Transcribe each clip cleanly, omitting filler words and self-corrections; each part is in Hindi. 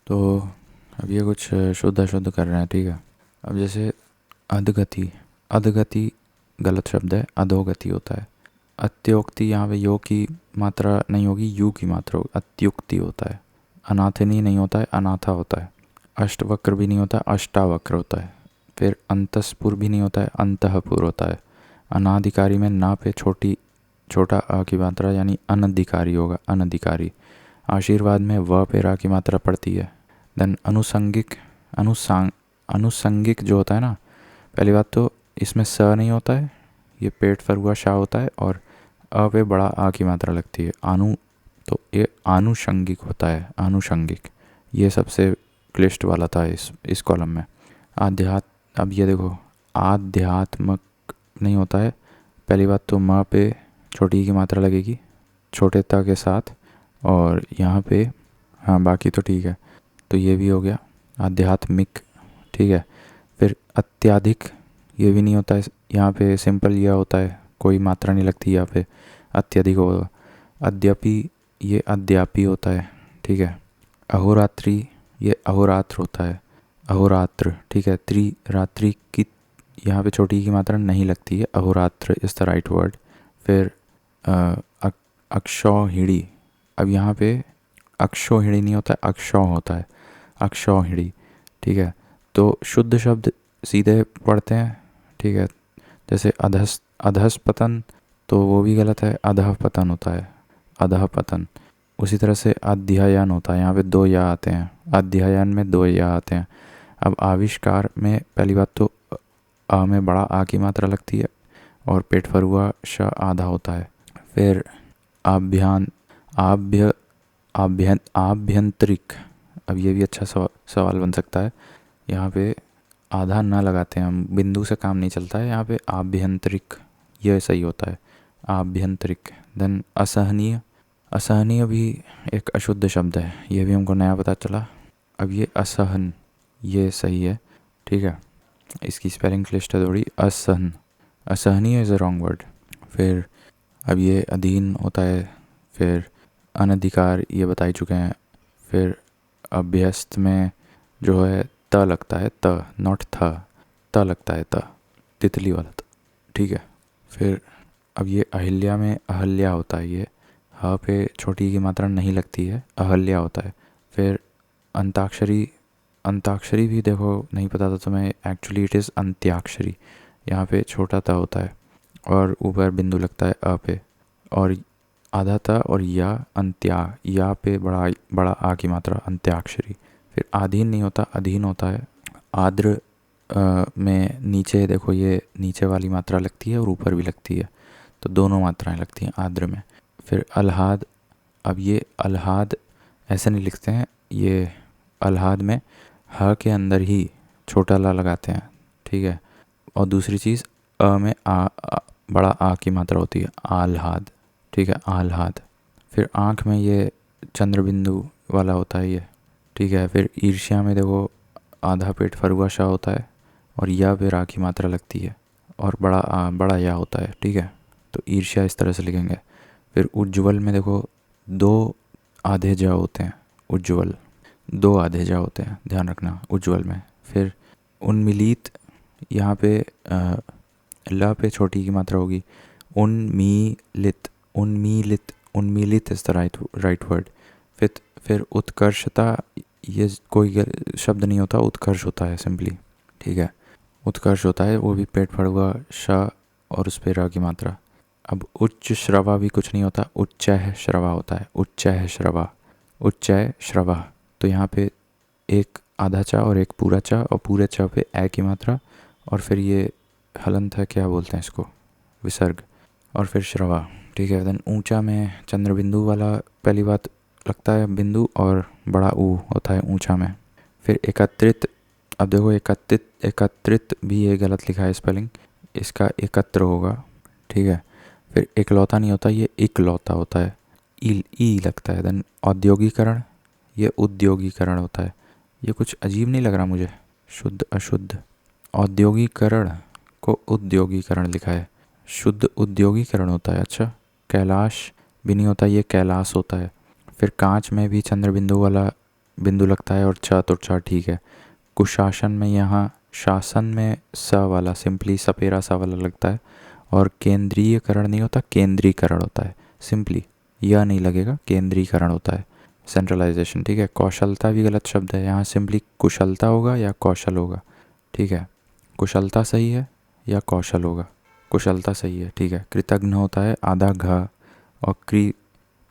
तो अब ये कुछ शुद्ध अशुद्ध कर रहे हैं, ठीक है। अब जैसे अधगति, अधगति गलत शब्द है, अधोगति होता है। अत्योक्ति, यहाँ पे यो की मात्रा नहीं होगी, यू की मात्रा होगी, अत्युक्ति होता है। अनाथनी नहीं होता है, अनाथा होता है। अष्टवक्र भी नहीं होता, अष्टावक्र होता है। फिर अंतस्पुर भी नहीं होता है, अंतःपुर होता है। अनाधिकारी में ना पे छोटा अ की मात्रा यानी अनधिकारी होगा, अनधिकारी। आशीर्वाद में व पे रा की मात्रा पड़ती है। देन अनुसंगिक, अनुसंगिक जो होता है ना, पहली बात तो इसमें स नहीं होता है, ये पेट पर हुआ शा होता है, और अ पे बड़ा आ की मात्रा लगती है, आनु, तो ये आनुषंगिक होता है, आनुषंगिक। ये सबसे क्लिष्ट वाला था इस कॉलम में। अब ये देखो, आध्यात्मक नहीं होता है, पहली बात तो म पे छोटी की मात्रा लगेगी छोटे त के साथ, और यहाँ पे हाँ बाकी तो ठीक है। तो ये भी हो गया आध्यात्मिक, ठीक है। फिर अत्याधिक, ये भी नहीं होता है, यहाँ पे सिंपल यह होता है, कोई मात्रा नहीं लगती यहाँ पे, अत्यधिक होगा। अद्यापि, ये अद्यापि होता है, ठीक है। अहोरात्रि, ये अहोरात्र होता है, अहोरात्र, ठीक है। रात्रि की यहाँ पे छोटी की मात्रा नहीं लगती है, अहोरात्र इज़ द राइट वर्ड। फिर अक्षौहिणी, अब यहाँ पे अक्षौहिणी नहीं होता है, अक्षौ होता है, अक्षौहिणी, ठीक है। तो शुद्ध शब्द सीधे पढ़ते हैं, ठीक है। जैसे अधस पतन, तो वो भी गलत है, अधः पतन होता है, अधः पतन। उसी तरह से अध्ययन होता है, यहाँ पे दो या आते हैं, अध्ययन में दो या आते हैं। अब आविष्कार में पहली बात तो अ में बड़ा आ की मात्रा लगती है, और पेट पर हुआ श आधा होता है। फिर आभ्यान, आभ्यंतरिक, अब ये भी अच्छा सवाल बन सकता है। यहाँ पे आधा ना लगाते हैं हम, बिंदु से काम नहीं चलता है, यहाँ पे आभ्यंतरिक ये सही होता है, आभ्यंतरिक। देन असहनीय, असहनीय भी एक अशुद्ध शब्द है, ये भी हमको नया पता चला। अब ये असहन, ये सही है, ठीक है। इसकी स्पेलिंग क्लिष्ट है थोड़ी, असहन, असहनीय इज़ अ रॉन्ग वर्ड। फिर अब ये अधीन होता है। फिर अनधिकार, ये बता ही चुके हैं। फिर अभ्यस्त में जो है त लगता है, त नॉट थ, त लगता है, त तितली वाला त, ठीक है। फिर अब ये अहिल्या में अहल्या होता है, ये ह पे छोटी की मात्रा नहीं लगती है, अहल्या होता है। फिर अंताक्षरी, अंताक्षरी भी देखो नहीं पता था तुम्हें, एक्चुअली इट इज़ अंत्याक्षरी, यहाँ पे छोटा त होता है और ऊपर बिंदु लगता है अ पे, और आधा था, और या अंत्या, या पे बड़ा आ की मात्रा, अंत्याक्षरी। फिर आधीन नहीं होता, अधीन होता है। आद्र में नीचे देखो, ये नीचे वाली मात्रा लगती है और ऊपर भी लगती है, तो दोनों मात्राएं लगती हैं आद्र में। फिर अल्हाद, अब ये अल्हाद ऐसे नहीं लिखते हैं, ये अल्हाद में ह के अंदर ही छोटा ला लगाते हैं, ठीक है। और दूसरी चीज़, अ में बड़ा आ की मात्रा होती है, आल्हाद, ठीक है, आल्हाद। फिर आँख में ये चंद्र बिंदु वाला होता है ये, ठीक है। फिर ईर्ष्या में देखो आधा पेट फरुआ शाह होता है, और या पे रा की मात्रा लगती है, और बड़ा या होता है, ठीक है। तो ईर्ष्या इस तरह से लिखेंगे। फिर उज्ज्वल में देखो दो आधे जा होते हैं, उज्ज्वल दो आधे जा होते हैं, ध्यान रखना उज्ज्वल में। फिर उन्मिलित, यहाँ पे ल पे छोटी की मात्रा होगी, उन्मीलित, उन्मीलित, उन्मीलित इज़ द राइट वर्ड। फिर उत्कर्षता, ये कोई शब्द नहीं होता, उत्कर्ष होता है सिंपली, ठीक है, उत्कर्ष होता है, वो भी पेट फाड़ हुआ श और उस पे रा की मात्रा। अब उच्च श्रवा भी कुछ नहीं होता, उच्चय श्रवा होता है, उच्चय श्रवा, उच्चय श्रवा। तो यहाँ पे एक आधा चा और एक पूरा चा, और पूरे चा पे ए की मात्रा, और फिर ये हलंत है, क्या बोलते हैं इसको, विसर्ग, और फिर श्रवा, ठीक है। देन ऊंचा में चंद्र बिंदु वाला पहली बात लगता है बिंदु, और बड़ा ऊ होता है ऊंचा में। फिर एकत्रित, अब देखो एकत्रित भी ये गलत लिखा है स्पेलिंग, इसका एकत्र होगा, ठीक है। फिर एकलौता नहीं होता, ये इकलौता होता है, ई लगता है। देन औद्योगिकरण, ये उद्योगीकरण होता है। ये कुछ अजीब नहीं लग रहा मुझे, शुद्ध अशुद्ध, औद्योगिकरण को उद्योगीकरण लिखा है, शुद्ध उद्योगीकरण होता है, अच्छा। कैलाश भी नहीं होता, ये कैलाश होता है। फिर कांच में भी चंद्र बिंदु वाला बिंदु लगता है और च तो च ठीक है। कुशासन में यहाँ शासन में स वाला सिंपली सपेरा सा वाला लगता है, और केंद्रीयकरण नहीं होता, केंद्रीकरण होता है। सिंपली यह नहीं लगेगा, केंद्रीकरण होता है, सेंट्रलाइजेशन। ठीक है। कौशलता भी गलत शब्द है, यहाँ सिंपली कुशलता होगा या कौशल होगा। ठीक है। कुशलता सही है या कौशल होगा? कुशलता सही है। ठीक है। कृतघ्न होता है आधा घ और क्री,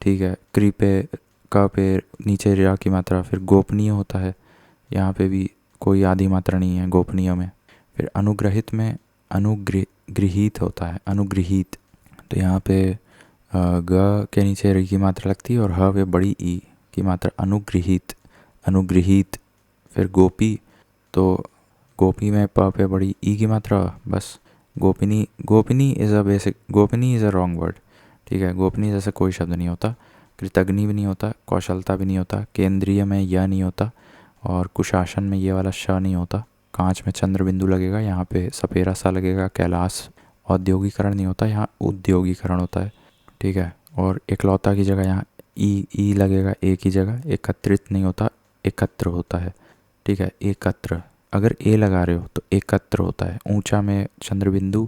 ठीक है, क्री पे क पे नीचे रा की मात्रा। फिर गोपनीय होता है, यहाँ पे भी कोई आधी मात्रा नहीं है गोपनीय में। फिर अनुग्रहित में अनुगृहीत होता है, अनुगृहीत, तो यहाँ पे ग के नीचे री की मात्रा लगती है और ह पे बड़ी ई की मात्रा, अनुगृहीत, अनुगृहीत। फिर गोपी, तो गोपी में प पे बड़ी ई की मात्रा, बस। गोपिनी, गोपिनी इज़ अ बेसिक, गोपिनी इज़ अ रॉन्ग वर्ड। ठीक है। गोपनीय जैसे कोई शब्द नहीं होता, कृतघ्नि भी नहीं होता, कौशलता भी नहीं होता, केंद्रीय में यह नहीं होता, और कुशासन में ये वाला श नहीं होता। कांच में चंद्र बिंदु लगेगा, यहाँ पे सपेरा सा लगेगा। कैलाश, औद्योगिकरण नहीं होता, यहाँ उद्योगीकरण होता है। ठीक है। और एकलौता की जगह यहाँ ई लगेगा, एक ही जगह। एकत्रित नहीं होता, एकत्र होता है। ठीक है। एकत्र, अगर ए लगा रहे हो तो एकत्र होता है। ऊंचा में चंद्र बिंदु,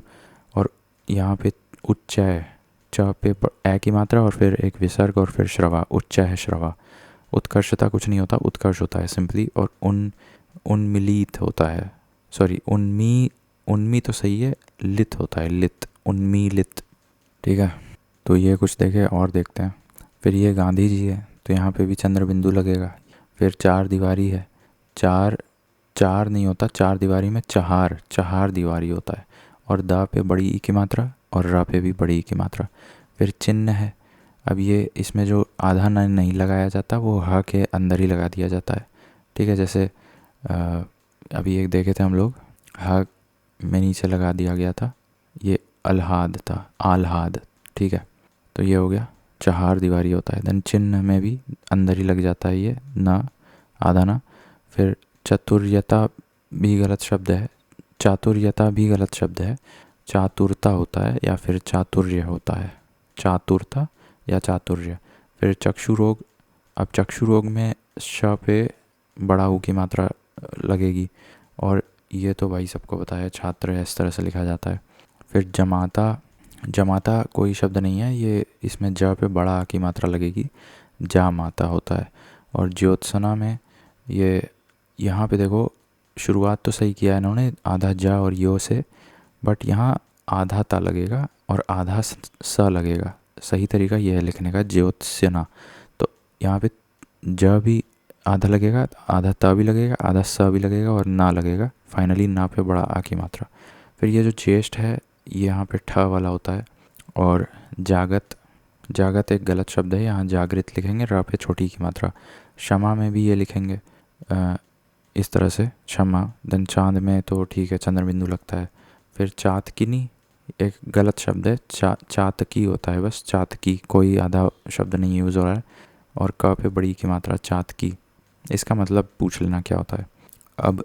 और यहाँ पे उच्च है, च पे ए की मात्रा और फिर एक विसर्ग और फिर श्रवा, उच्च है श्रवा। उत्कर्षता कुछ नहीं होता, उत्कर्ष होता है सिंपली। और उन्मिलित होता है, सॉरी उन्मी तो सही है, लित होता है, लित, उन्मीलित। ठीक है। तो ये कुछ देखे और देखते हैं। फिर ये गांधी जी है, तो यहाँ पे भी चंद्र बिंदु लगेगा। फिर चार दीवारी है, चार नहीं होता, चार दीवारी में चहार दीवारी होता है। और दा पे बड़ी ई की मात्रा और रा पे भी बड़ी ई की मात्रा। फिर चिन्ह है, अब ये इसमें जो आधा न नहीं लगाया जाता वो ह के अंदर ही लगा दिया जाता है। ठीक है। जैसे अभी एक देखे थे हम लोग, ह में नीचे लगा दिया गया था, ये अलहाद था, आल्हाद। ठीक है। तो ये हो गया, चहार दीवारी होता है। देन चिन्ह में भी अंदर ही लग जाता है ये, ना आधा ना। फिर चतुर्यता भी गलत शब्द है, चातुर्यता भी गलत शब्द है। चातुरता होता है या फिर चातुर्य होता है, चातुरता या चातुर्य। फिर चक्षु रोग, अब चक्षु रोग में श पे बड़ा ऊ की मात्रा लगेगी, और ये तो भाई सबको पता है, छात्र है, इस तरह से लिखा जाता है। फिर जमाता कोई शब्द नहीं है, ये इसमें ज पे बड़ा आ की मात्रा लगेगी, जा माता होता है। और ज्योत्सना में ये यहाँ पे देखो, शुरुआत तो सही किया है इन्होंने आधा जा और यो से, बट यहाँ आधा ता लगेगा और आधा स लगेगा। सही तरीका यह है लिखने का, ज्योत्सना। तो यहाँ पे ज भी आधा लगेगा, आधा ता भी लगेगा, आधा स भी लगेगा और ना लगेगा। फाइनली ना पे बड़ा आ की मात्रा। फिर ये जो ज्येष्ठ है, ये यहाँ पे ठ वाला होता है। और जागत एक गलत शब्द है, यहाँ जागृत लिखेंगे, र पे छोटी की मात्रा। क्षमा में भी ये लिखेंगे इस तरह से, क्षमा। देन चांद में तो ठीक है, चंद्र बिंदु लगता है। फिर चातकिनी एक गलत शब्द है, चातकी होता है बस, चातकी, कोई आधा शब्द नहीं यूज़ हो रहा है। और क पे बड़ी की मात्रा, चातकी, इसका मतलब पूछ लेना क्या होता है। अब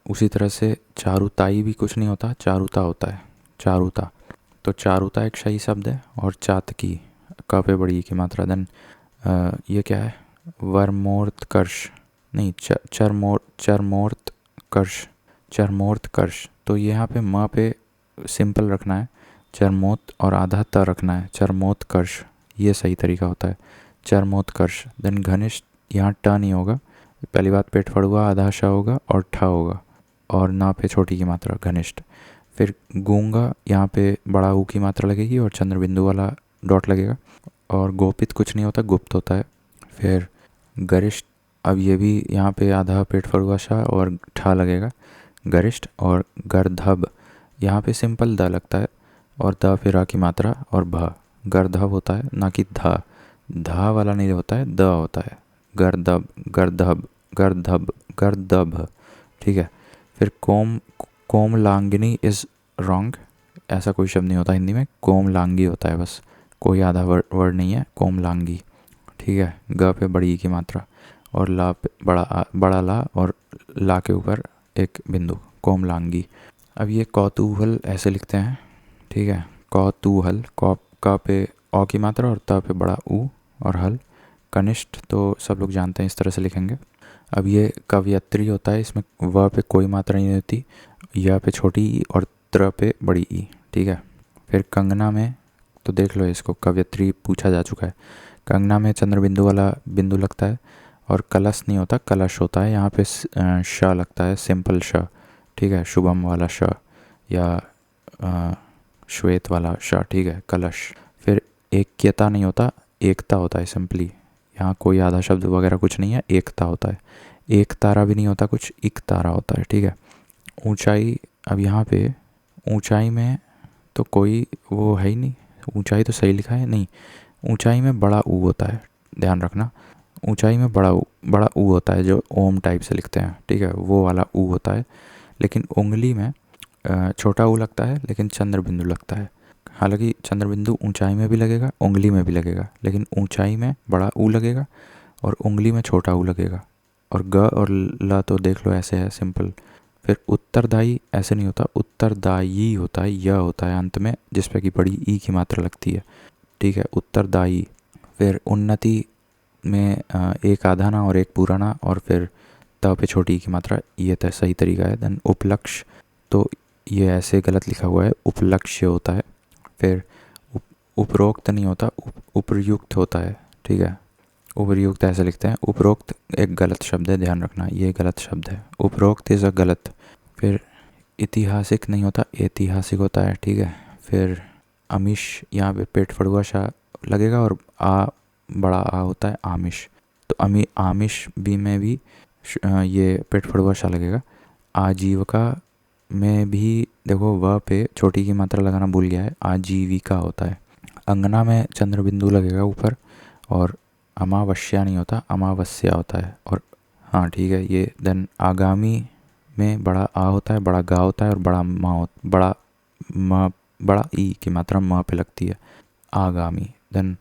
उसी तरह से चारुताई भी कुछ नहीं होता, चारुता होता है, चारुता। तो चारुता एक सही शब्द है, और चातकी क पे बड़ी की मात्रा। देन ये क्या है, वर्मोत्कर्ष नहीं, चरमोत्कर्ष। तो यहाँ पे म पे सिंपल रखना है, चरमोत, और आधा त रखना है, चरमोत्कर्ष, ये सही तरीका होता है, चरमोत्कर्ष। देन घनिष्ठ, यहाँ ट नहीं होगा, पहली बात पेट फड़ुआ, आधा श होगा और ठ होगा, और ना पे छोटी की मात्रा, घनिष्ठ। फिर गूंगा, यहाँ पे बड़ा ऊ की मात्रा लगेगी और चंद्र बिंदु वाला डॉट लगेगा। और गोपित कुछ नहीं होता, गुप्त होता है। फिर गरिष्ठ, अब ये भी यहाँ पे आधा पेट फड़ुआ श और ठ लगेगा, गरिष्ठ। और गर्धब, यहाँ पे सिंपल द लगता है, और द फिर आ की मात्रा और भ, गर्धब होता है, ना कि धा वाला नहीं होता है, द होता है, गर्दब, गर्धब, गर्धब, गर्दभ। ठीक है। फिर कोमलांगिनी इज़ रॉन्ग, ऐसा कोई शब्द नहीं होता हिंदी में, कोमलांगी होता है बस, कोई आधा वर्ड नहीं है, कोमलांगी। ठीक है। ग पे बड़ी ई की मात्रा, और ला पे बड़ा ला, और ला के ऊपर एक बिंदु, कोमलांगी। अब ये कौतूहल ऐसे लिखते हैं। ठीक है। कौतूहल, क पे औ की मात्रा और त पे बड़ा ऊ और हल, कनिष्ठ तो सब लोग जानते हैं, इस तरह से लिखेंगे। अब ये कवयत्री होता है, इसमें व पे कोई मात्रा नहीं होती, य पे छोटी ई और त्र पे बड़ी ई, ठीक है। फिर कंगना में तो देख लो, इसको कवयत्री पूछा जा चुका है। कंगना में चंद्र बिंदु वाला बिंदु लगता है, और कलश नहीं होता, कलश होता है। यहाँ पे श लगता है, सिंपल श, ठीक है, शुभम वाला श, या श्वेत वाला श, ठीक है, कलश। फिर ऐक्यता नहीं होता, एकता होता है सिंपली। यहाँ कोई आधा शब्द वगैरह कुछ नहीं है, एकता होता है। एक तारा भी नहीं होता कुछ, इक तारा होता है, ठीक है। ऊंचाई, अब यहाँ पे ऊंचाई में तो कोई वो है ही नहीं, ऊंचाई तो सही लिखा है, नहीं, ऊंचाई में बड़ा ऊ होता है, ध्यान रखना। ऊंचाई में बड़ा ऊ होता है, जो ओम टाइप से लिखते हैं, ठीक है, वो वाला ऊ होता है। लेकिन उंगली में छोटा ऊ लगता है, लेकिन चंद्र बिंदु लगता है। हालांकि चंद्र बिंदु ऊंचाई में भी लगेगा, उंगली में भी लगेगा, लेकिन ऊंचाई में बड़ा ऊ लगेगा और उंगली में छोटा ऊ लगेगा। और ग और ल तो देख लो ऐसे है, सिंपल। फिर उत्तरदायी ऐसे नहीं होता, उत्तरदायी होता है, य होता है अंत में, जिस पे कि बड़ी ई की मात्रा लगती है, ठीक है, उत्तरदायी। फिर उन्नति में एक आधा ना और एक पूरा ना, और फिर त पे छोटी ई की मात्रा, ये तो सही तरीका है। देन उपलक्ष्य, तो ये ऐसे गलत लिखा हुआ है, उपलक्ष्य होता है। फिर उपरोक्त नहीं होता, उपयुक्त होता है, ठीक है, उपयुक्त ऐसे लिखते हैं। उपरोक्त एक गलत शब्द है, ध्यान रखना, ये गलत शब्द है, उपरोक्त इज़ अ गलत। फिर ऐतिहासिक नहीं होता, ऐतिहासिक होता है, ठीक है। फिर अमीश, यहाँ पे पेट फड़ुआ शा लगेगा और आ बड़ा आ होता है, आमिष। तो आमिष भी में भी ये पेट फड़ुआ शा लगेगा। आजीविका में भी देखो व पे छोटी की मात्रा लगाना भूल गया है, आजीविका होता है। अंगना में चंद्र बिंदु लगेगा ऊपर, और अमावस्या नहीं होता, अमावस्या होता है। और हाँ ठीक है ये। देन आगामी में बड़ा आ होता है, बड़ा गा होता है, और बड़ा ई की मात्रा म पे लगती है, आगामी। देन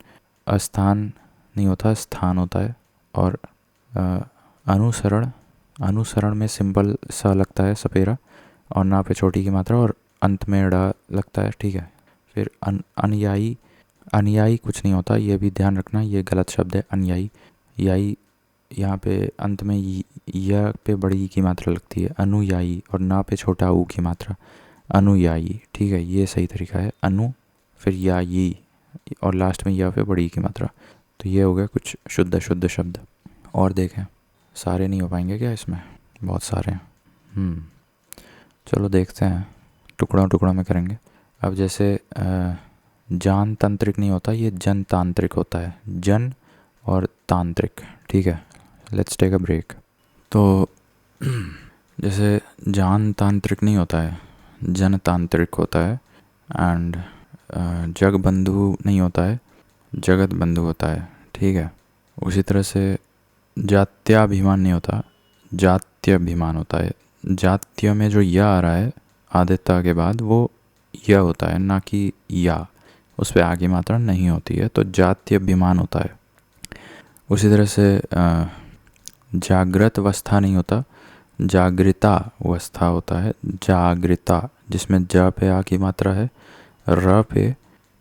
अस्थान नहीं होता, स्थान होता है। और अनुसरण में सिंपल सा लगता है, सपेरा, और ना पे छोटी की मात्रा, और अंत में ड़ लगता है, ठीक है। फिर अनुयायी कुछ नहीं होता, ये भी ध्यान रखना, ये गलत शब्द है, अनुयायी। याई यहाँ पे अंत में य पे बड़ी ई की मात्रा लगती है, अनुयायी, और ना पे छोटा ऊ की मात्रा, अनुयायी, ठीक है, ये सही तरीका है, अनु, फिर याई, और लास्ट में या पे बड़ी ई की मात्रा। तो ये हो गया कुछ शुद्ध शब्द। और देखें, सारे नहीं हो पाएंगे क्या इसमें, बहुत सारे हैं। चलो देखते हैं, टुकड़ों में करेंगे। अब जैसे जान तांत्रिक नहीं होता, ये जन तांत्रिक होता है, जन और तांत्रिक, ठीक है। Let's take a break. तो जैसे जान तांत्रिक नहीं होता है, जन तांत्रिक होता है। एंड जग बंधु नहीं होता है, जगत बंधु होता है, ठीक है। उसी तरह से जात्याभिमान नहीं होता, जात्यभिमान होता है। जात्य में जो या आ रहा है आदित्य के बाद, वो या होता है, ना कि या, उस पर आगे मात्रा नहीं होती है, तो जात्यभिमान होता है। उसी तरह से जागृत अवस्था नहीं होता, जागृता अवस्था होता है, जागृता, जिसमें ज पे आ की मात्रा है, र पे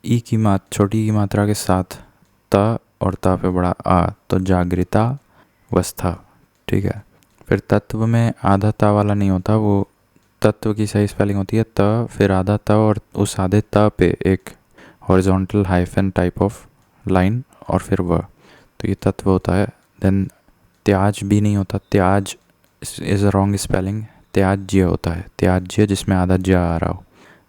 ई की छोटी की मात्रा के साथ त, और त पे बड़ा आ, तो जागृता अवस्था, ठीक है। फिर तत्व में आधा ता वाला नहीं होता, वो तत्व की सही स्पेलिंग होती है त, फिर आधा त, और उस आधे त पे एक horizontal hyphen type of line, और फिर व, तो ये तत्व होता है। देन त्याज भी नहीं होता, त्याज इज़ अ रॉन्ग स्पेलिंग, त्याज्य होता है, त्याज्य, जिसमें आधा ज आ रहा हो।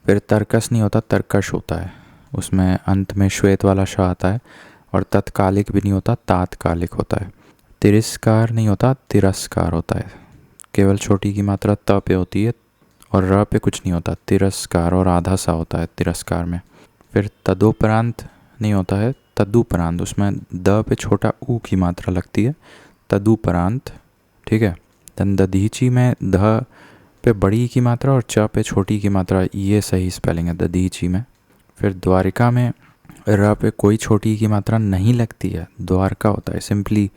फिर तर्कस नहीं होता, तर्कश होता है, उसमें अंत में श्वेत वाला श आता है। और तत्कालिक भी नहीं होता, तात्कालिक होता है। तिरस्कार नहीं होता, तिरस्कार होता है, केवल छोटी की मात्रा त पे होती है, और र पे कुछ नहीं होता, तिरस्कार, और आधा सा होता है तिरस्कार में। फिर तदुपरांत नहीं होता है, तदुपरांत, उसमें द पे छोटा ऊ की मात्रा लगती है, तदुपरांत, ठीक है। तन दधीची में ध पे बड़ी की मात्रा और च पे छोटी की मात्रा, ये सही स्पेलिंग है दधीची में। फिर द्वारिका में र पे कोई छोटी की मात्रा नहीं लगती है, द्वारका होता है, सिंपली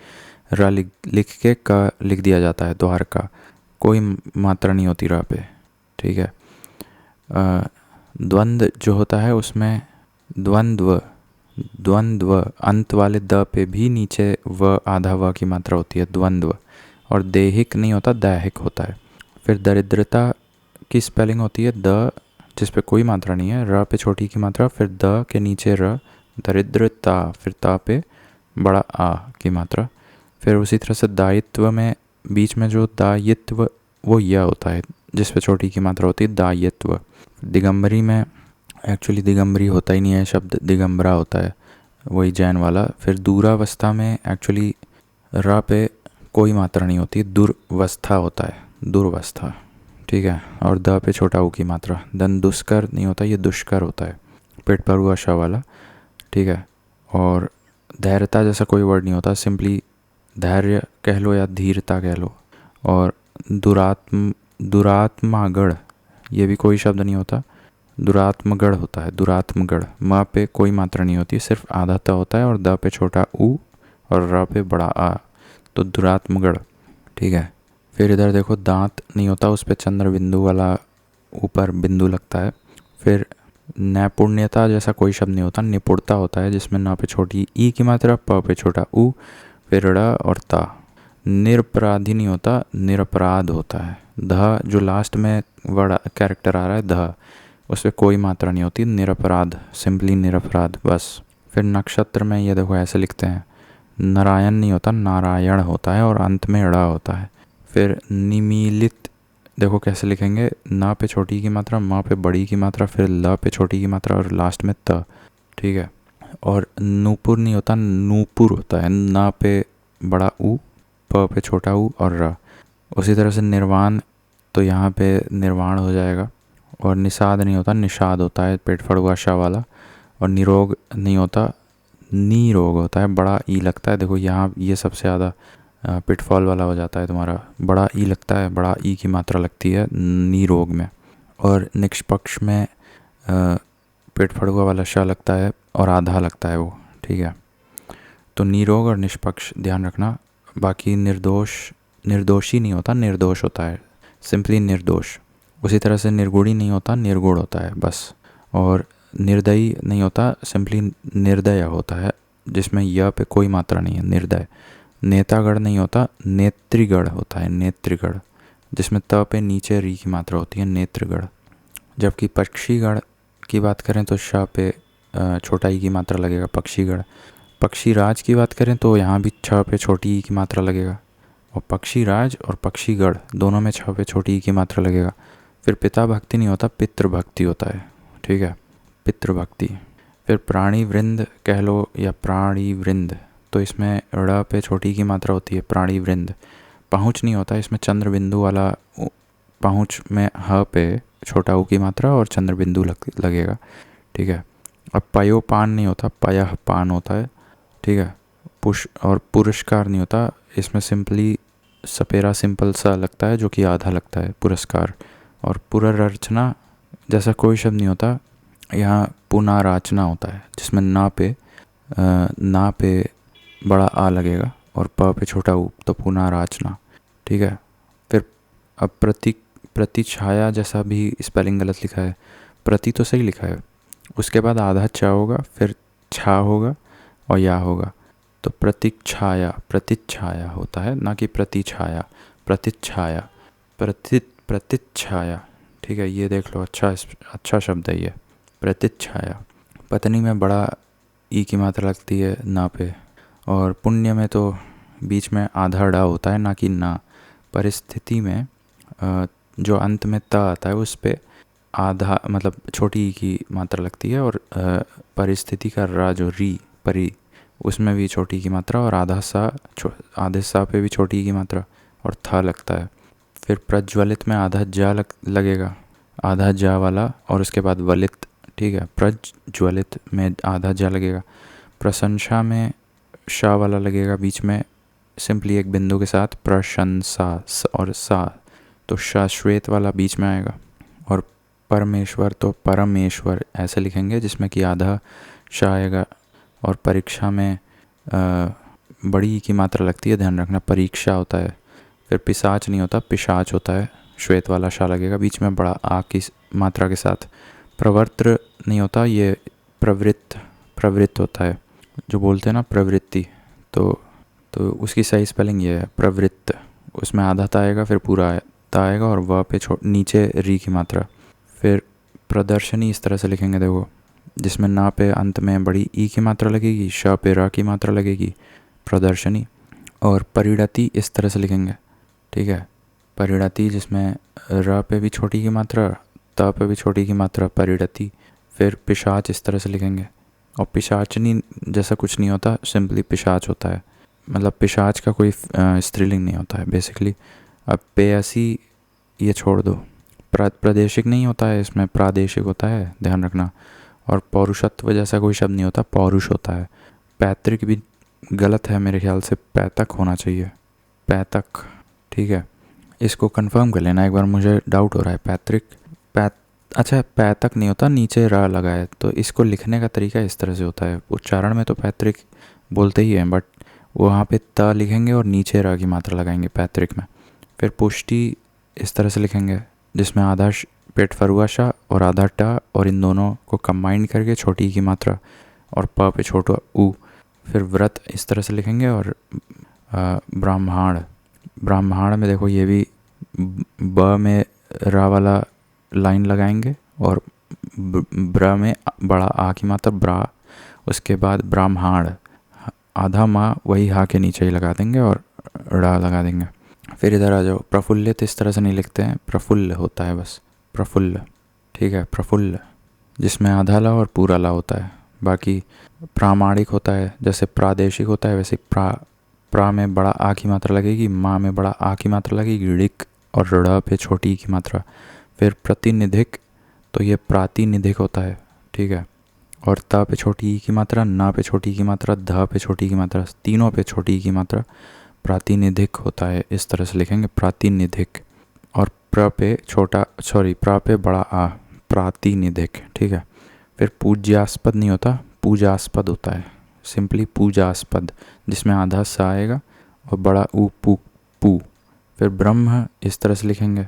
र लिख के क लिख दिया जाता है, द्वारका, कोई मात्रा नहीं होती र पे, ठीक है। द्वंद्व जो होता है उसमें द्वंद्व द्वंद्व अंत वाले द पे भी नीचे व आधा व की मात्रा होती है, द्वंद्व। और देहिक नहीं होता, दैहिक होता है। फिर दरिद्रता की स्पेलिंग होती है द जिस पे कोई मात्रा नहीं है, र पे छोटी की मात्रा, फिर द के नीचे र, दरिद्रता, फिर ता पे बड़ा आ की मात्रा। फिर उसी तरह से दायित्व में बीच में जो दायित्व वो य होता है जिस पे छोटी की मात्रा होती है, दायित्व। दिगंबरी में एक्चुअली दिगंबरी होता ही नहीं है, शब्द दिगंबरा होता है, वही जैन वाला। फिर दूरावस्था में एक्चुअली र पे कोई मात्रा नहीं होती, दुर्वस्था होता है, दुर्वस्था, ठीक है। और द पे छोटा ऊ की मात्रा। देन दुष्कर नहीं होता, ये दुष्कर होता है, पेट पर हुआ श वाला, ठीक है। और धैर्यता जैसा कोई वर्ड नहीं होता, सिंपली धैर्य कह लो या धीरता कह लो। और दुरात्मागढ़, ये भी कोई शब्द नहीं होता, दुरात्मगढ़ होता है, दुरात्मगढ़। म पे कोई मात्रा नहीं होती, सिर्फ आधा त होता है, और द पे छोटा ऊ और र पे बड़ा आ, तो दुरात्मगढ़, ठीक है। फिर इधर देखो दांत नहीं होता, उस पे चंद्र बिंदु वाला ऊपर बिंदु लगता है। फिर नैपुण्यता जैसा कोई शब्द नहीं होता, निपुणता होता है जिसमें न पे छोटी ई की मात्रा, प पे छोटा ऊ, फिर ड़ और ता। निरपराधी नहीं होता, निरपराध होता है। ध जो लास्ट में वर्ड कैरेक्टर आ रहा है ध, उस पर कोई मात्रा नहीं होती, निरपराध, सिंपली निरपराध बस। फिर नक्षत्र में ये देखो ऐसे लिखते हैं, नारायण नहीं होता, नारायण होता है, और अंत में ड़ होता है। फिर निमीलित देखो कैसे लिखेंगे, न पे छोटी की मात्रा, म पे बड़ी की मात्रा, फिर ल पे छोटी की मात्रा और लास्ट में त, ठीक है। और नूपुर नहीं होता, नूपुर होता है, न पे बड़ा ऊ, प पे छोटा ऊ और र। उसी तरह से निर्वाण, तो यहाँ पे निर्वाण हो जाएगा। और निषाद नहीं होता, निषाद होता है, पेट फड़ुआ श वाला। और निरोग नहीं होता, नीरोग होता है, बड़ा ई लगता है। देखो यहाँ ये सबसे ज़्यादा पिटफॉल वाला हो जाता है तुम्हारा, बड़ा ई लगता है, बड़ा ई की मात्रा लगती है नीरोग में। और निष्पक्ष में पेट फड़ुआ वाला श लगता है और आधा लगता है वो, ठीक है। तो नीरोग और निष्पक्ष ध्यान रखना। बाकी निर्दोषी नहीं होता, निर्दोष होता है, सिंपली निर्दोष। उसी तरह से निर्गुणी नहीं होता, निर्गुण होता है बस। और निर्दयी नहीं होता, सिंपली निर्दय होता है जिसमें य पे कोई मात्रा नहीं है, निर्दय। नेतागढ़ नहीं होता, नेत्रीगढ़ होता है, नेत्रीगढ़, जिसमें त पे नीचे री की मात्रा होती है, नेत्रगढ़। जबकि पक्षीगढ़ की बात करें तो श पे छोटा ई की मात्रा लगेगा, पक्षीगढ़। पक्षीराज की बात करें तो यहाँ भी छ पे छोटी ई की मात्रा लगेगा। और पक्षीराज और पक्षीगढ़ दोनों में छ पे छोटी ई की मात्रा लगेगा। फिर पिता भक्ति नहीं होता, पितृभक्ति होता है, ठीक है, पितृभक्ति। फिर प्राणी वृंद कह लो या प्राणी वृंद, तो इसमें ड़ पे छोटी की मात्रा होती है, प्राणी वृंद। पहुँच नहीं होता, इसमें चंद्र बिंदु वाला, पहुँच में ह पे छोटा ऊ की मात्रा और चंद्र बिंदु लगेगा, ठीक है। अब पयोपान नहीं होता, पयः पान होता है, ठीक है। और पुरस्कार नहीं होता, इसमें सिंपली सपेरा सिंपल सा लगता है जो कि आधा लगता है, पुरस्कार। और पुनर्रचना जैसा कोई शब्द नहीं होता, यहाँ पुनराचना होता है जिसमें ना पे बड़ा आ लगेगा और प पे छोटा ऊ, तो पुनराचना, ठीक है। फिर अब प्रतिछाया जैसा भी स्पेलिंग गलत लिखा है, प्रति तो सही लिखा है, उसके बाद आधा च होगा, फिर छा होगा और या होगा, तो प्रतिछाया होता है, ना कि प्रतिछाया, प्रतिछाया, प्रतिछाया, ठीक है। ये देख लो, अच्छा शब्द है ये, प्रतिछाया। पत्नी में बड़ा ई की मात्रा लगती है ना पे। और पुण्य में तो बीच में आधा ड़ होता है, ना कि ना। परिस्थिति में जो अंत में त आता है उस पे आधा मतलब छोटी ई की मात्रा लगती है। और परिस्थिति का रा जो री, परी, उसमें भी छोटी की मात्रा, और आधे सा पे भी छोटी की मात्रा और था लगता है। फिर प्रज्वलित में आधा जा लगेगा, आधा जा वाला, और उसके बाद वलित, ठीक है। प्रज्वलित में आधा जा लगेगा। प्रशंसा में शा वाला लगेगा बीच में, सिंपली एक बिंदु के साथ, प्रशंसा और सा, तो श्वेत वाला बीच में आएगा। और परमेश्वर तो परमेश्वर ऐसे लिखेंगे जिसमें कि आधा शा आएगा। और परीक्षा में बड़ी की मात्रा लगती है, ध्यान रखना, परीक्षा होता है। फिर पिशाच नहीं होता, पिशाच होता है, श्वेत वाला शा लगेगा बीच में बड़ा आ की मात्रा के साथ। प्रवर्त्र नहीं होता, ये प्रवृत्त, प्रवृत्त होता है, जो बोलते हैं ना प्रवृत्ति, तो उसकी सही स्पेलिंग ये है प्रवृत्त। उसमें आधा ता आएगा, फिर पूरा ता आएगा और व पे नीचे री की मात्रा। फिर प्रदर्शनी इस तरह से लिखेंगे देखो, जिसमें ना पे अंत में बड़ी ई की मात्रा लगेगी, श पे रा की मात्रा लगेगी, प्रदर्शनी। और परिणति इस तरह से लिखेंगे, ठीक है, परिणति जिसमें र पे भी छोटी की मात्रा, त पे भी छोटी की मात्रा, परिणति। फिर पिशाच इस तरह से लिखेंगे, और पिशाचनी जैसा कुछ नहीं होता, सिंपली पिशाच होता है, मतलब पिशाच का कोई स्त्रीलिंग नहीं होता है बेसिकली। अब पेयसी ये छोड़ दो, प्रादेशिक नहीं होता है, इसमें प्रादेशिक होता है, ध्यान रखना। और पौरुषत्व जैसा कोई शब्द नहीं होता, पौरुष होता है। पैतृक भी गलत है मेरे ख्याल से, पैतक होना चाहिए, पैतक, ठीक है। इसको कंफर्म कर लेना एक बार, मुझे डाउट हो रहा है। पैतृक अच्छा पैतक नहीं होता, नीचे रा लगा है, तो इसको लिखने का तरीका इस तरह से होता है। उच्चारण में तो पैतृक बोलते ही हैं, बट वहाँ पे त लिखेंगे और नीचे रा की मात्रा लगाएंगे पैतृक में। फिर पुष्टि इस तरह से लिखेंगे, जिसमें आधा पेट फरुआ शा और आधा टा, और इन दोनों को कंबाइन करके छोटी की मात्रा और प पे छोटा ऊ। फिर व्रत इस तरह से लिखेंगे, और ब्राह्मण, ब्राह्मण में देखो ये भी ब में रा वाला लाइन लगाएंगे, और ब्र में बड़ा आ की मात्रा ब्रा, उसके बाद ब्राह्मण, आधा माँ वही हा के नीचे ही लगा देंगे और ड़ा लगा देंगे। फिर इधर आ जाओ, प्रफुल्लित इस तरह से नहीं लिखते हैं, प्रफुल्ल होता है बस, प्रफुल्ल, ठीक है, प्रफुल्ल, जिसमें आधा ला और पूरा ला होता है। बाकी प्रामाणिक होता है, जैसे प्रादेशिक होता है वैसे प्रा में बड़ा आ की मात्रा लगेगी, माँ में बड़ा आ की मात्रा लगेगी, ऋक और ड़ पे छोटी की मात्रा। फिर प्रतिनिधिक, तो ये प्रातिनिधिक होता है, ठीक है, और त पे छोटी ई की मात्रा, ना पे छोटी की मात्रा, ध पे छोटी की मात्रा, तीनों पे छोटी की मात्रा, प्रातिनिधिक होता है, इस तरह से लिखेंगे प्रातिनिधिक। और प्र पे छोटा, सॉरी प्र पे बड़ा आ, प्रातिनिधिक, ठीक है। फिर पूज्यास्पद नहीं होता, पूजास्पद होता है, सिंपली पूजास्पद, जिसमें आधा सा आएगा और बड़ा ऊ पू। फिर ब्रह्म इस तरह से लिखेंगे,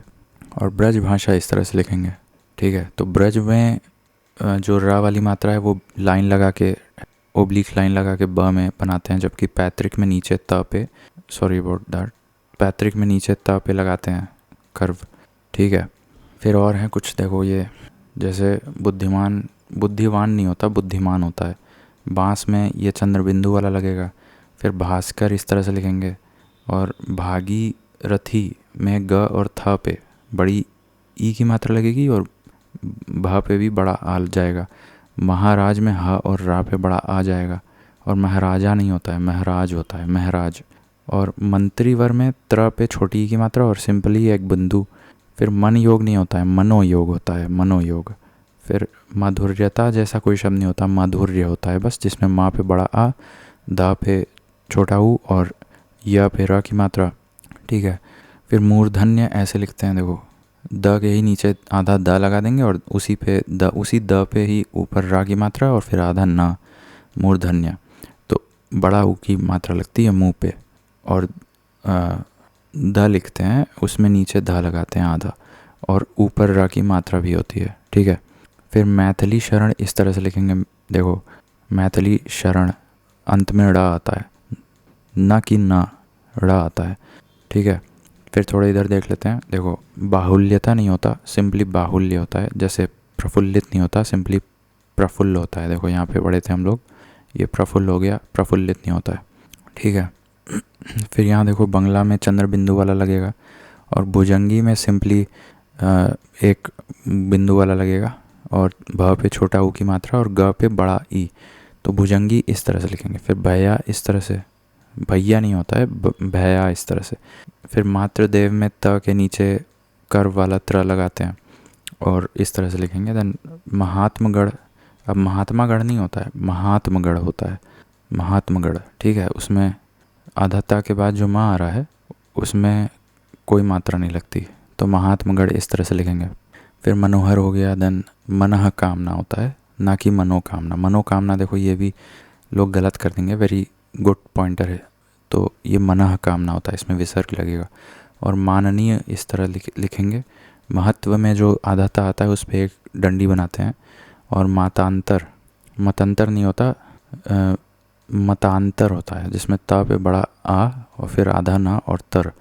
और ब्रज भाषा इस तरह से लिखेंगे, ठीक है। तो ब्रज में जो रा वाली मात्रा है वो लाइन लगा के, ओब्लिक लाइन लगा के ब में बनाते हैं, जबकि पैतृक में नीचे त पे, सॉरी अबाउट दैट, पैतृक में नीचे त पे लगाते हैं कर्व, ठीक है। फिर और हैं कुछ, देखो ये जैसे बुद्धिमान, बुद्धिवान नहीं होता, बुद्धिमान होता है। बांस में ये चंद्र बिंदु वाला लगेगा। फिर भास्कर इस तरह से लिखेंगे, और भागी रथी में ग और थ पे बड़ी ई की मात्रा लगेगी और भा पे भी बड़ा आ जाएगा। महाराज में ह और रा पे बड़ा आ जाएगा, और महाराजा नहीं होता है, महाराज होता है, महाराज। और मंत्रीवर में त्र पे छोटी ई की मात्रा और सिंपली एक बिंदु। फिर मन योग नहीं होता है, मनोयोग होता है, मनोयोग। फिर माधुर्यता जैसा कोई शब्द नहीं होता, माधुर्य होता है बस, जिसमें माँ पे बड़ा आ, दा पे छोटा ऊ और या पे रा की मात्रा, ठीक है। फिर मूर्धन्य ऐसे लिखते हैं, देखो द के ही नीचे आधा द लगा देंगे और उसी द पे ही ऊपर रा की मात्रा और फिर आधा ना, मूर्धन्य। तो बड़ा ऊ की मात्रा लगती है मुंह पे, और द लिखते हैं, उसमें नीचे ध लगाते हैं आधा, और ऊपर रा की मात्रा भी होती है, ठीक है। फिर मैथिली शरण इस तरह से लिखेंगे, देखो मैथिली शरण, अंत में ड़ा आता है, न कि ना, ड़ा आता है, ठीक है। फिर थोड़ा इधर देख लेते हैं, देखो बाहुल्यता नहीं होता, सिंपली बाहुल्य होता है। जैसे प्रफुल्लित नहीं होता, सिंपली प्रफुल्ल होता है। देखो यहाँ पे पढ़े थे हम लोग, ये प्रफुल्ल हो गया, प्रफुल्लित नहीं होता है, ठीक है। फिर यहाँ देखो बंगला में चंद्र बिंदु वाला लगेगा, और भुजंगी में सिंपली एक बिंदु वाला लगेगा, और भ पे छोटा ऊ की मात्रा और ग पे बड़ा ई, तो भुजंगी इस तरह से लिखेंगे। फिर भैया इस तरह से, भैया नहीं होता है, भैया इस तरह से। फिर मातृदेव में त के नीचे कर्व वाला त्र लगाते हैं और इस तरह से लिखेंगे। देन महात्मगढ़, अब महात्मागढ़ नहीं होता है, महात्मगढ़ होता है, महात्मगढ़, ठीक है। उसमें आधाता के बाद जो माँ आ रहा है उसमें कोई मात्रा नहीं लगती, तो महात्मगढ़ इस तरह से लिखेंगे। फिर मनोहर हो गया। देन मनः कामना होता है, ना कि मनोकामना। मनोकामना देखो ये भी लोग गलत कर देंगे, वेरी गुड पॉइंटर है। तो ये मनः कामना होता है, इसमें विसर्ग लगेगा। और माननीय इस तरह लिखेंगे। महत्व में जो आधाता आता है उस पर एक डंडी बनाते हैं। और मातांतर, मतंतर नहीं होता, मतांतर होता है, जिसमें त पे बड़ा आ और फिर आधा ना और तर।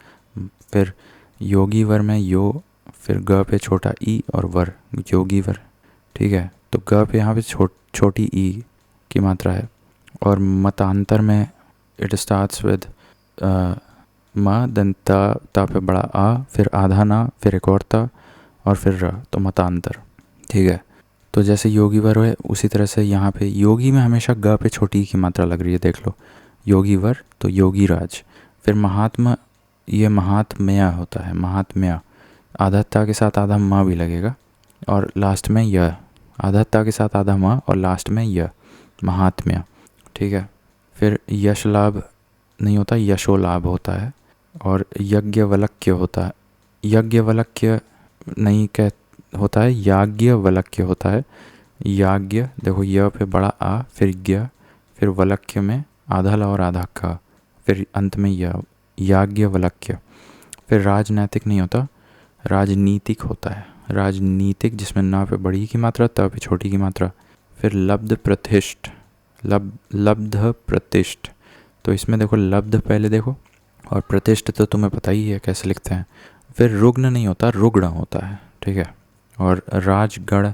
फिर योगी वर में यो, फिर ग पे छोटा ई और वर, योगी वर। ठीक है, तो ग पे यहाँ पे छोटी ई की मात्रा है। और मतांतर में इट स्टार्ट्स विद म, देन त पे बड़ा आ, फिर आधा ना, फिर एक और त और फिर र, तो मतांतर। ठीक है, तो जैसे योगी वर है उसी तरह से यहाँ पे योगी में हमेशा ग पे छोटी की मात्रा लग रही है, देख लो। योगी वर तो योगी राज। फिर महात्मा, ये महात्म्य होता है, महात्म्य। आधा ता के साथ आधा म भी लगेगा और लास्ट में य, आधा ता के साथ आधा म और लास्ट में य, महात्म्य। ठीक है, फिर यश लाभ नहीं होता, यशो लाभ होता है। और यज्ञवलक्य होता है, यज्ञवलक्य नहीं कह होता है, याज्ञवल्क्य होता है। याज्ञ देखो य पे बड़ा आ, फिर ज्ञ, फिर वलक्य में आधा ल और आधा क, फिर अंत में य, याज्ञवल्क्य। फिर राजनैतिक नहीं होता, राजनीतिक होता है, राजनीतिक, जिसमें ना पे बड़ी की मात्रा, त पे छोटी की मात्रा। फिर लब्ध प्रतिष्ठ, लब्ध प्रतिष्ठ, तो इसमें देखो लब्ध पहले देखो और प्रतिष्ठ तो तुम्हें पता ही है कैसे लिखते हैं। फिर रुग्ण नहीं होता, रुग्ण होता है। ठीक है, और राजगढ़,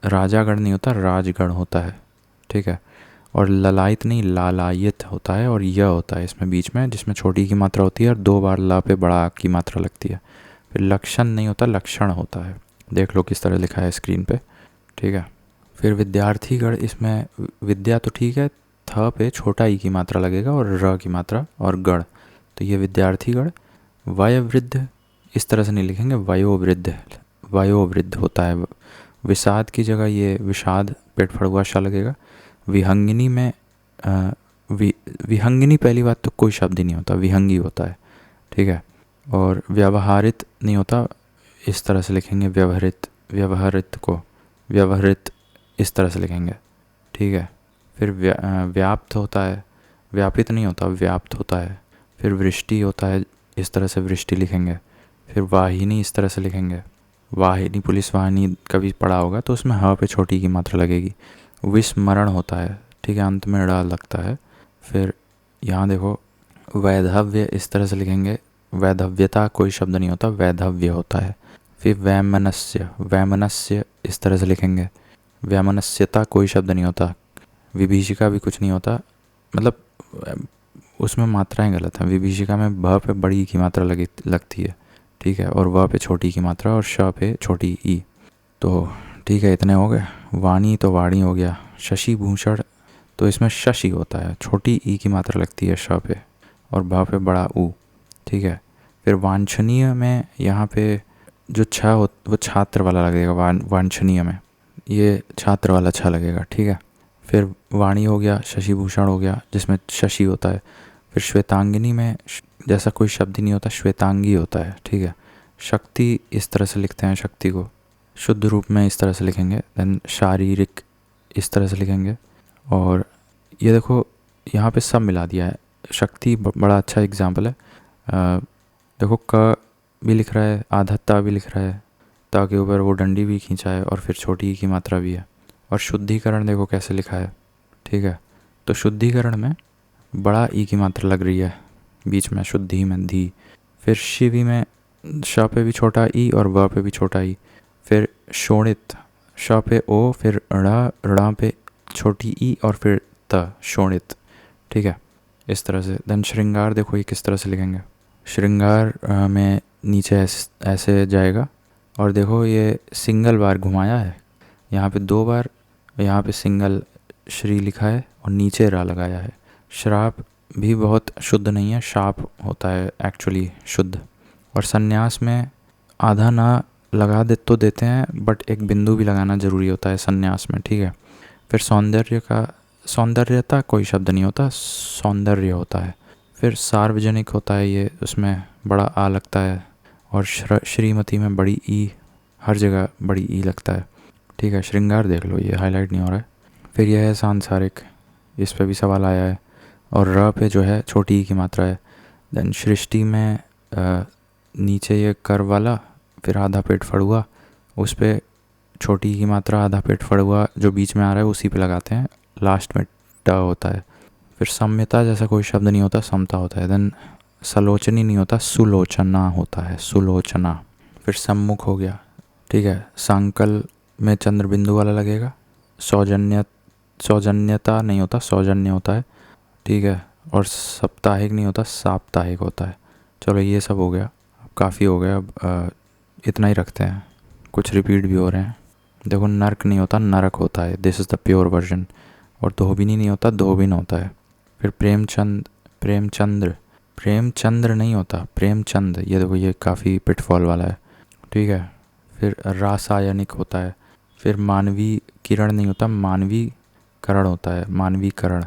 राजागढ़ नहीं होता, राजगढ़ होता है। ठीक है, और ललायत नहीं, लालायत होता है। और य होता है इसमें बीच में, जिसमें छोटी की मात्रा होती है और 2 बार ला पे बड़ा की मात्रा लगती है। फिर लक्षण नहीं होता, लक्षण होता है, देख लो किस तरह लिखा है स्क्रीन पे। ठीक है, फिर विद्यार्थीगण, इसमें विद्या तो ठीक है, थ पे छोटा ई की मात्रा लगेगा और र की मात्रा और गढ़, तो ये विद्यार्थीगण। वयोवृद्ध इस तरह से नहीं लिखेंगे, वयोवृद्ध, वयोवृद्ध होता है। विषाद की जगह ये विषाद पेट फड़ुआ श लगेगा। विहंगिनी में विहंगिनी पहली बात तो कोई शब्द ही नहीं होता, विहंगी होता है। ठीक है, और व्यवहारित नहीं होता, इस तरह से लिखेंगे व्यवहारित, व्यवहारित को व्यवहारित इस तरह से लिखेंगे। ठीक है, फिर व्याप्त होता है, व्यापित नहीं होता, व्याप्त होता है। फिर वृष्टि होता है, इस तरह से वृष्टि लिखेंगे। फिर वाहिनी इस तरह से लिखेंगे, वाहिनी, पुलिस वाहिनी कभी पढ़ा होगा तो उसमें ह पे छोटी की मात्रा लगेगी। विस्मरण होता है, ठीक है, अंत में ड़ लगता है। फिर यहाँ देखो वैधव्य इस तरह से लिखेंगे, वैधव्यता कोई शब्द नहीं होता, वैधव्य होता है। फिर वैमनस्य, वैमनस्य इस तरह से लिखेंगे, वैमनस्यता कोई शब्द नहीं होता। विभीषिका भी कुछ नहीं होता, मतलब उसमें मात्राएं गलत हैं। विभीषिका में भ पे बड़ी की मात्रा लगती है, ठीक है, और व पे छोटी की मात्रा और श पे छोटी ई। तो ठीक है, इतने हो गए। वाणी तो वाणी हो गया। शशि भूषण, तो इसमें शशि होता है, छोटी ई की मात्रा लगती है श पे और भ पे बड़ा ऊ। ठीक है, फिर वांछनीय में यहाँ पे जो छ हो वो छात्र वाला लगेगा, वांछनीय में ये छात्र वाला छ लगेगा। ठीक है, फिर वाणी हो गया, शशि भूषण हो गया जिसमें शशि होता है। फिर श्वेतांगिनी में जैसा कोई शब्द ही नहीं होता, श्वेतांगी होता है। ठीक है, शक्ति इस तरह से लिखते हैं, शक्ति को शुद्ध रूप में इस तरह से लिखेंगे। देन शारीरिक इस तरह से लिखेंगे। और ये देखो यहाँ पे सब मिला दिया है। शक्ति बड़ा अच्छा एग्जाम्पल है। देखो क भी लिख रहा है, आधा ता भी लिख रहा है, ता के ऊपर वो डंडी भी खींचा है और फिर छोटी की मात्रा भी है। और शुद्धिकरण देखो कैसे लिखा है। ठीक है, तो शुद्धिकरण में बड़ा ई की मात्रा लग रही है बीच में, शुद्धि में धी। फिर शिवी में श पे भी छोटा ई और व पे भी छोटा ई। फिर शोणित, श पे ओ, फिर ऋणा पे छोटी ई और फिर त, शोणित। ठीक है, इस तरह से। देन श्रृंगार देखो ये किस तरह से लिखेंगे। श्रृंगार में नीचे ऐसे जाएगा और देखो ये सिंगल बार घुमाया है, यहाँ पे 2 बार, यहाँ पे सिंगल श्री लिखा है और नीचे रा लगाया है। श्राप भी बहुत शुद्ध नहीं है, शाप होता है एक्चुअली शुद्ध। और संन्यास में आधा ना लगा तो देते हैं, बट एक बिंदु भी लगाना ज़रूरी होता है संन्यास में। ठीक है, फिर सौंदर्य का, सौंदर्यता कोई शब्द नहीं होता, सौंदर्य होता है। फिर सार्वजनिक होता है, ये उसमें बड़ा आ लगता है। और श्रीमती में बड़ी ई, हर जगह बड़ी ई लगता है। ठीक है, श्रृंगार देख लो, ये हाईलाइट नहीं हो रहा है। फिर यह है सांसारिक, इस पे भी सवाल आया है। और र पे जो है छोटी ई की मात्रा है। देन सृष्टि में नीचे ये कर वाला, फिर आधा पेट फड़ुआ, उस पे छोटी की मात्रा, आधा पेट फड़ुआ जो बीच में आ रहा है उसी पे लगाते हैं। लास्ट में ट होता है। फिर सम्यता जैसा कोई शब्द नहीं होता, समता होता है। देन सलोचनी नहीं होता, सुलोचना होता है, सुलोचना। फिर सम्मुख हो गया, ठीक है। संकल में चंद्र बिंदु वाला लगेगा। सौजन्यता नहीं होता, सौजन्य होता है, ठीक है। और साप्ताहिक नहीं होता, साप्ताहिक होता है। चलो ये सब हो गया, काफ़ी हो गया, अब इतना ही रखते हैं, कुछ रिपीट भी हो रहे हैं। देखो नर्क नहीं होता, नरक होता है, this is the pure version. और धोबिनी नहीं होता, धोबिन होता है। फिर प्रेमचंद्र नहीं होता, प्रेमचंद। ये देखो ये काफ़ी पिटफॉल वाला है, ठीक है। फिर रासायनिक होता है। फिर मानवीय किरण नहीं होता, मानवीय करण होता है, मानवीय करण।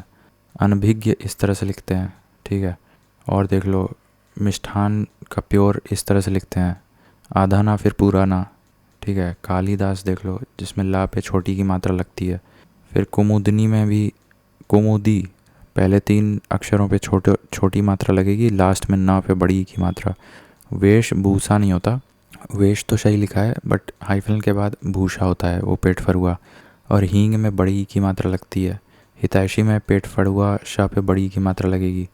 अनभिज्ञ इस तरह से लिखते हैं, ठीक है। और देख लो मिष्ठान का प्योर इस तरह से लिखते हैं, आधा ना फिर पूरा ना, ठीक है। कालिदास देख लो जिसमें ला पे छोटी की मात्रा लगती है। फिर कुमुदनी में भी कुमुदी पहले 3 अक्षरों पे छोटी मात्रा लगेगी, लास्ट में ना पे बड़ी की मात्रा। वेशभूषा नहीं होता, वेश तो सही लिखा है बट हाइफन के बाद भूषा होता है, वो पेट फरुआ। और हींग में बड़ी की मात्रा लगती है। हितैषी में पेट फरुआ शाह पे बड़ी की मात्रा लगेगी।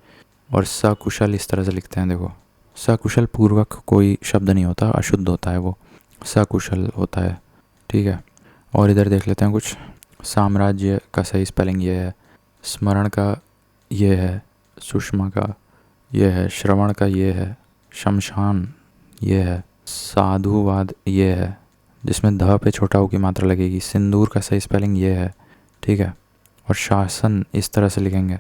और सकुशल इस तरह से लिखते हैं, देखो सकुशल पूर्वक कोई शब्द नहीं होता, अशुद्ध होता है वो, सकुशल होता है, ठीक है। और इधर देख लेते हैं कुछ। साम्राज्य का सही स्पेलिंग ये है, स्मरण का ये है, सुषमा का ये है, श्रवण का ये है, शमशान ये है, साधुवाद ये है जिसमें ध पे छोटा ऊ की मात्रा लगेगी। सिंदूर का सही स्पेलिंग ये है, ठीक है। और शासन इस तरह से लिखेंगे।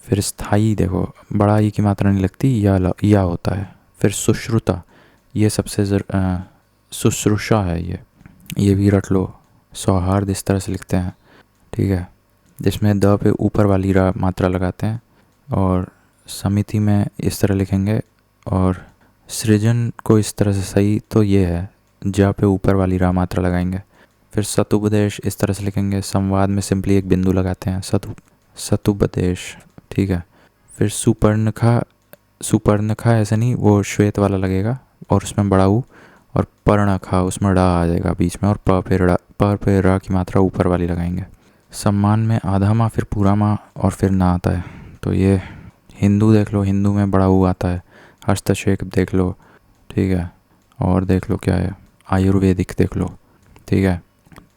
फिर स्थाई देखो बड़ा ई की मात्रा नहीं लगती, या होता है। फिर सुश्रुता ये सबसे शुश्रूषा है, ये भी रट लो। सौहार्द इस तरह से लिखते हैं, ठीक है, जिसमें द पे ऊपर वाली रा मात्रा लगाते हैं। और समिति में इस तरह लिखेंगे। और सृजन को इस तरह से सही तो ये है, जा पे ऊपर वाली रा मात्रा लगाएंगे। फिर सतुपदेश इस तरह से लिखेंगे, संवाद में सिंपली एक बिंदु लगाते हैं, सतुपदेश, ठीक है। फिर सुपर्णखा ऐसा नहीं, वो श्वेत वाला लगेगा और उसमें बड़ा ऊ। और पर्णखा उसमें डा आ जाएगा बीच में, और प पे रा की मात्रा ऊपर वाली लगाएंगे। सम्मान में आधा माँ फिर पूरा माँ और फिर ना आता है। तो ये हिंदू देख लो, हिंदू में बड़ा ऊ आता है। हस्तक्षेप देख लो, ठीक है। और देख लो क्या है, आयुर्वेदिक देख लो, ठीक है।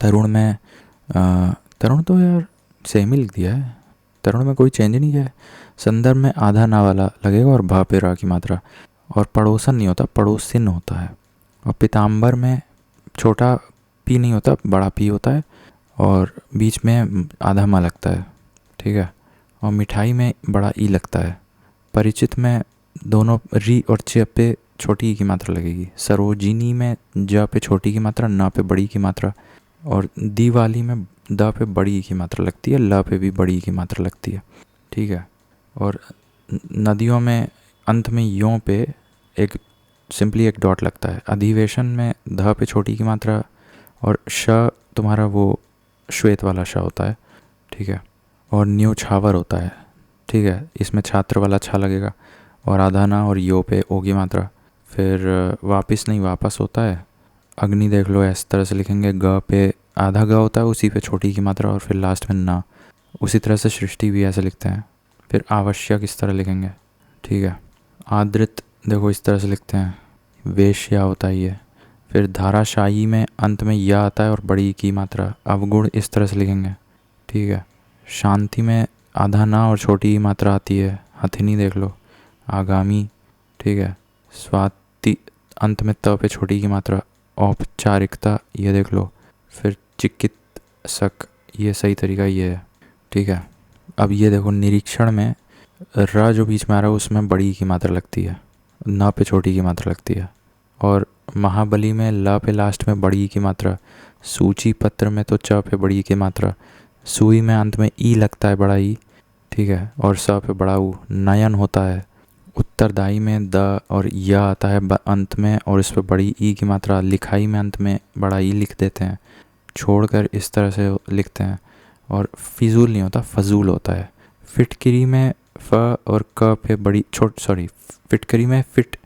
तरुण में तरुण तो यार सेम ही लिख दिया है, तरुण में कोई चेंज नहीं है। संदर्भ में आधा ना वाला लगेगा और भा पे रा की मात्रा। और पड़ोसन नहीं होता, पड़ोसिन होता है। और पीताम्बर में छोटा पी नहीं होता, बड़ा पी होता है और बीच में आधा मा लगता है, ठीक है। और मिठाई में बड़ा ई लगता है। परिचित में दोनों री और च पे छोटी की मात्रा लगेगी। सरोजिनी में ज पे छोटी की मात्रा, न पे बड़ी की मात्रा। और दिवाली में द पे बड़ी की मात्रा लगती है, ल पे भी बड़ी की मात्रा लगती है, ठीक है। और नदियों में अंत में यों पे एक सिंपली एक डॉट लगता है। अधिवेशन में ध पे छोटी की मात्रा और श तुम्हारा वो श्वेत वाला श होता है, ठीक है। और न्योछावर होता है, ठीक है, इसमें छात्र वाला छा लगेगा। और आधा ना और यो पे ओ की मात्रा। फिर वापिस नहीं वापस होता है। अग्नि देख लो इस तरह से लिखेंगे, ग पे आधा ग होता है, उसी पे छोटी की मात्रा और फिर लास्ट में ना। उसी तरह से सृष्टि भी ऐसे लिखते हैं। फिर आवश्यक इस तरह लिखेंगे, ठीक है। आदृत देखो इस तरह से लिखते हैं, वेश्या होता है ये। फिर धाराशायी में अंत में या आता है और बड़ी की मात्रा। अवगुण इस तरह से लिखेंगे, ठीक है। शांति में आधा ना और छोटी की मात्रा आती है। हथिनी देख लो, आगामी, ठीक है। स्वाति अंत में त पे छोटी की मात्रा। औपचारिकता ये देख लो। फिर चिकित्सक ये सही तरीका ये है, ठीक है। अब ये देखो निरीक्षण में र जो बीच में आ रहा है उसमें बड़ी की मात्रा लगती है, न पे छोटी की मात्रा लगती है। और महाबली में ल पे लास्ट में बड़ी की मात्रा। सूची पत्र में तो च पे बड़ी की मात्रा। सुई में अंत में ई लगता है, बड़ा ई, ठीक है। और स पे बड़ा ऊ। नयन होता है। उत्तरदायी में द और या आता है अंत में और इस पर बड़ी ई की मात्रा। लिखाई में अंत में बड़ा ई लिख देते हैं, छोड़कर इस तरह से लिखते हैं। और फिजूल नहीं होता, फजूल होता है। फिटकिरी में फ और क पे बड़ी फिटकरी में फिट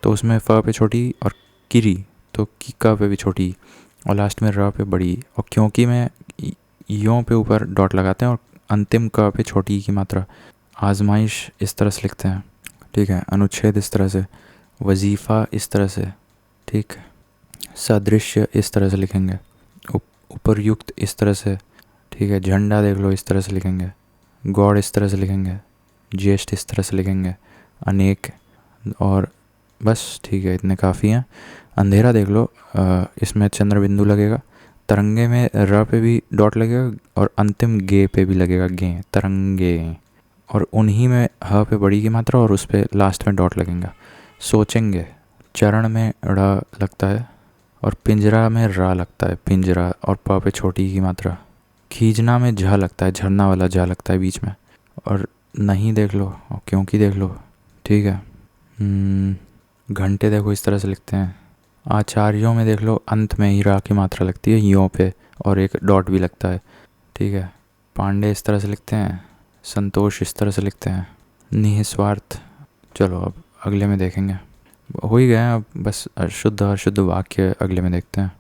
तो उसमें फ पे छोटी और किरी तो क पे भी छोटी और लास्ट में र पे बड़ी। और क्योंकि में यों पे ऊपर डॉट लगाते हैं और अंतिम क पे छोटी ई की मात्रा। आजमाइश इस तरह से लिखते हैं, ठीक है। अनुच्छेद इस तरह से, वजीफ़ा इस तरह से, ठीक। सादृश्य इस तरह से लिखेंगे, उपर्युक्त इस तरह से, ठीक है। झंडा देख लो, इस तरह से लिखेंगे। गौड़ इस तरह से लिखेंगे। ज्येष्ठ इस तरह से लिखेंगे। अनेक, और बस, ठीक है, इतने काफ़ी हैं। अंधेरा देख लो, इसमें चंद्र बिंदु लगेगा। तरंगे में र पे भी डॉट लगेगा और अंतिम गे पे भी लगेगा, गे, तरंगे। और उन्हीं में ह पे बड़ी की मात्रा और उस पे लास्ट में डॉट लगेगा। सोचेंगे, चरण में ड़ लगता है और पिंजरा में रा लगता है, पिंजरा, और प पे छोटी की मात्रा। खींचना में झ लगता है, झरना वाला झ लगता है बीच में। और नहीं देख लो और क्योंकि देख लो, ठीक है। घंटे देखो इस तरह से लिखते हैं। आचार्यों में देख लो, अंत में ही रा की मात्रा लगती है, यों पे, और एक डॉट भी लगता है, ठीक है। पांडे इस तरह से लिखते हैं। संतोष इस तरह से लिखते हैं। निस्वार्थ। चलो अब अगले में देखेंगे, हो ही गए अब, बस शुद्ध अशुद्ध वाक्य अगले में देखते हैं।